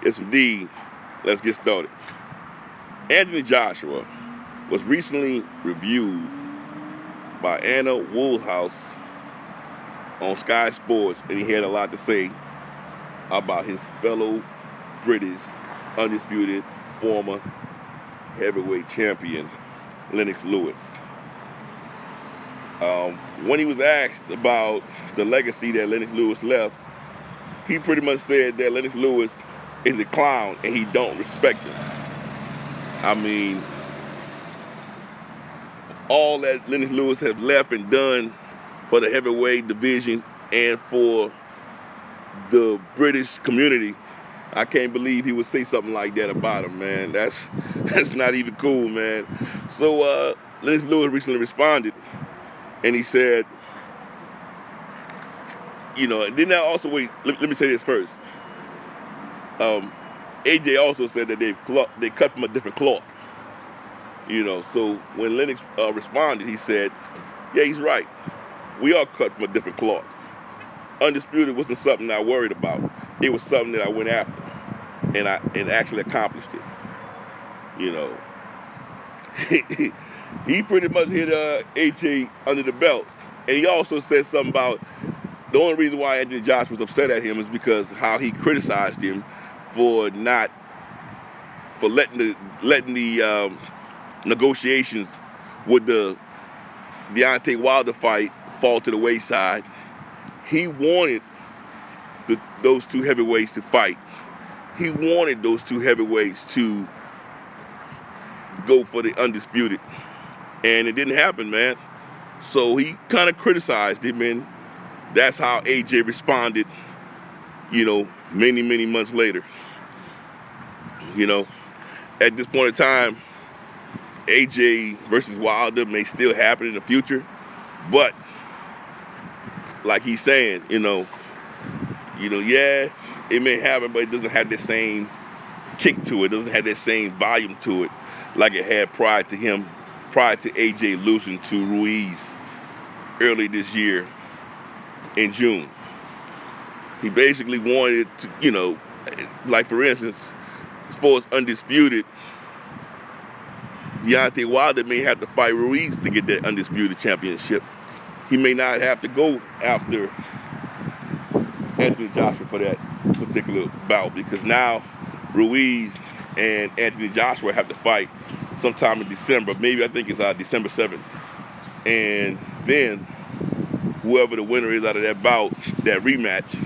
Yes, indeed. Let's get started. Anthony Joshua was recently reviewed by Anna Woolhouse on Sky Sports, and he had a lot to say about his fellow British undisputed former heavyweight champion, Lennox Lewis. When he was asked about the legacy that Lennox Lewis left, he pretty much said that Lennox Lewis is a clown and he don't respect him. I mean, all that Lennox Lewis has left and done for the heavyweight division and for the British community, I can't believe he would say something like that about him, man. That's not even cool, man. So Lennox Lewis recently responded, and he said, and then also, wait, let me say this first. AJ also said that they cut from a different cloth. So when Lennox responded, he said, yeah, he's right. We are cut from a different cloth. Undisputed wasn't something I worried about. It was something that I went after, and actually accomplished it. He pretty much hit AJ under the belt. And he also said something about the only reason why Anthony Joshua was upset at him is because how he criticized him for letting the negotiations with the Deontay Wilder fight fall to the wayside. He wanted those two heavyweights to fight. He wanted those two heavyweights to go for the undisputed. And it didn't happen, man. So he kind of criticized him, and that's how AJ responded, many, many months later. At this point in time, AJ versus Wilder may still happen in the future, but like he's saying, yeah, it may happen, but it doesn't have the same kick to it, doesn't have that same volume to it like it had prior to AJ losing to Ruiz early this year in June. He basically wanted to, like for instance, as far as undisputed, Deontay Wilder may have to fight Ruiz to get that undisputed championship. He may not have to go after Anthony Joshua for that particular bout, because now Ruiz and Anthony Joshua have to fight sometime in December. Maybe I think it's December 7th. And then whoever the winner is out of that bout, that rematch,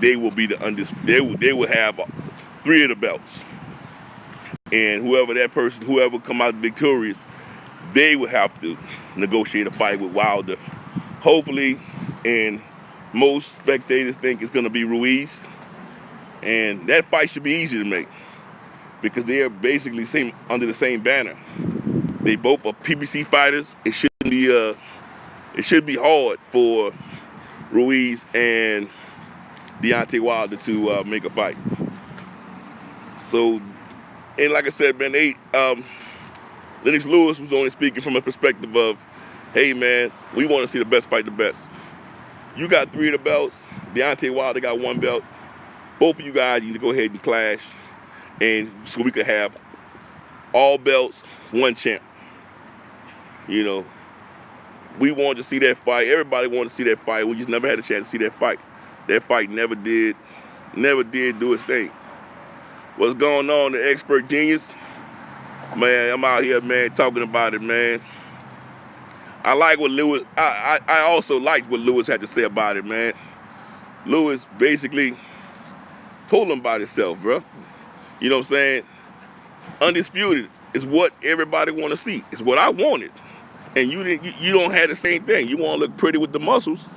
they will be the undisputed. They will have 3 of the belts. And whoever come out victorious, they will have to negotiate a fight with Wilder. Hopefully, and most spectators think it's going to be Ruiz. And that fight should be easy to make because they are basically under the same banner. They both are PBC fighters. It should be hard for Ruiz and Deontay Wilder to make a fight. So, and like I said, man, Lennox Lewis was only speaking from a perspective of, hey, man, we want to see the best fight the best. You got 3 of the belts. Deontay Wilder got 1 belt. Both of you guys need to go ahead and clash, and so we could have all belts, 1 champ. We wanted to see that fight. Everybody wanted to see that fight. We just never had a chance to see that fight. That fight never did do its thing. What's going on, the expert genius? Man, I'm out here, man, talking about it, man. I like what Lewis, I also liked what Lewis had to say about it, man. Lewis basically told him about himself, bro. You know what I'm saying? Undisputed is what everybody want to see. It's what I wanted. And you don't have the same thing. You want to look pretty with the muscles,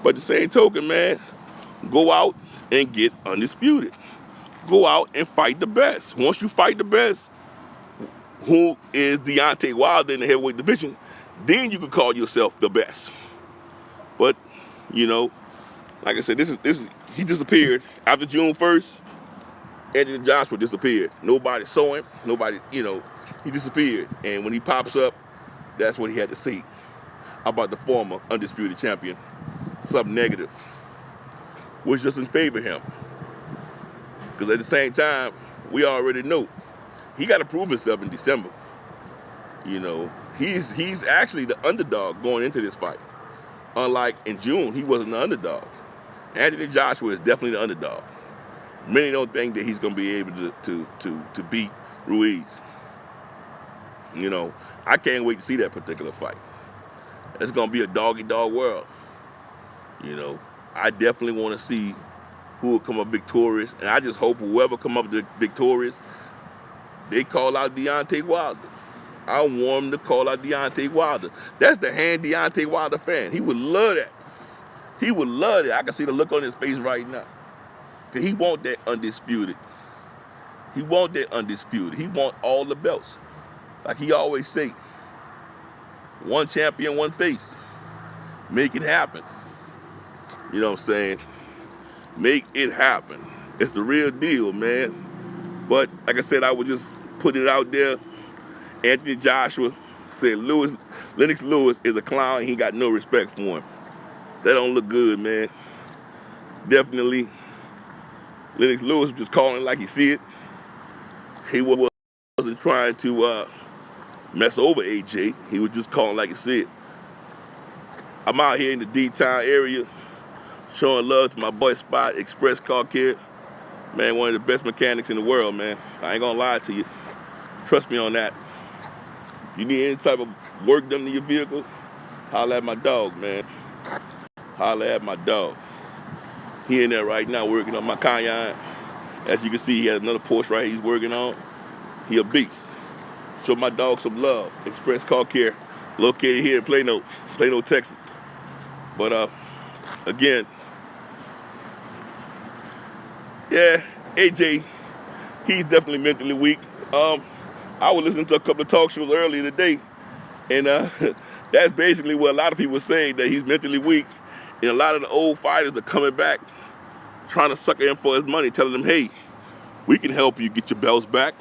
but the same token, man, go out and get undisputed. Go out and fight the best. Once you fight the best, who is Deontay Wilder in the heavyweight division, then you can call yourself the best. But, like I said, he disappeared. After June 1st, Anthony Joshua disappeared. Nobody saw him. He disappeared. And when he pops up, that's what he had to say about the former undisputed champion. Something negative, which doesn't favor him. Because at the same time, we already know he got to prove himself in December. You know, he's actually the underdog going into this fight. Unlike in June, he wasn't the underdog. Anthony Joshua is definitely the underdog. Many don't think that he's going to be able to beat Ruiz. You know, I can't wait to see that particular fight. It's going to be a dog-eat-dog world. You know, I definitely want to see who will come up victorious, and I just hope whoever come up victorious, they call out Deontay Wilder. I want them to call out Deontay Wilder. That's the hand Deontay Wilder fan. He would love that. He would love that. I can see the look on his face right now. Because he want that undisputed. He want that undisputed. He want all the belts. Like he always say, one champion, one face. Make it happen. You know what I'm saying? Make it happen. It's the real deal, man. But like I said, I would just put it out there. Anthony Joshua said Lennox Lewis is a clown. He got no respect for him. That don't look good, man. Definitely. Lennox Lewis was just calling like he see it. He wasn't trying to mess over AJ. He was just calling like he see it. I'm out here in the D-Town area showing love to my boy Spot, Express Car Care. Man, one of the best mechanics in the world, man. I ain't gonna lie to you. Trust me on that. You need any type of work done to your vehicle, holla at my dog, man. Holla at my dog. He in there right now working on my Cayenne. As you can see, he has another Porsche right here he's working on. He a beast. Show my dog some love. Express Car Care, located here in Plano, Texas. But again, yeah, AJ, he's definitely mentally weak. I was listening to a couple of talk shows earlier today, and that's basically what a lot of people say, that he's mentally weak. And a lot of the old fighters are coming back, trying to sucker him for his money, telling him, hey, we can help you get your belts back,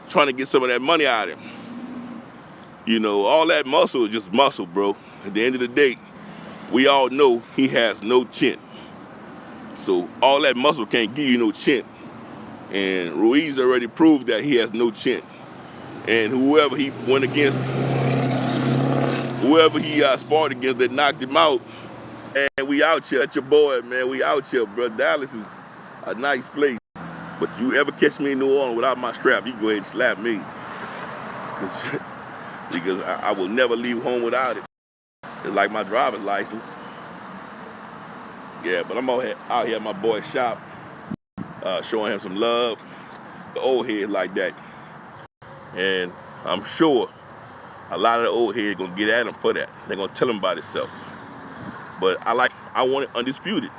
trying to get some of that money out of him. You know, all that muscle is just muscle, bro. At the end of the day, we all know he has no chin. So all that muscle can't give you no chin. And Ruiz already proved that he has no chin. And whoever he went against, whoever he sparred against that knocked him out, and we out here. That's your boy, man. We out here, bro. Dallas is a nice place. But you ever catch me in New Orleans without my strap, you go ahead and slap me. Because I will never leave home without it. It's like my driver's license. Yeah, but I'm out here at my boy's shop, showing him some love. The old head like that. And I'm sure a lot of the old heads gonna get at him for that. They're gonna tell him about himself. But I want it undisputed.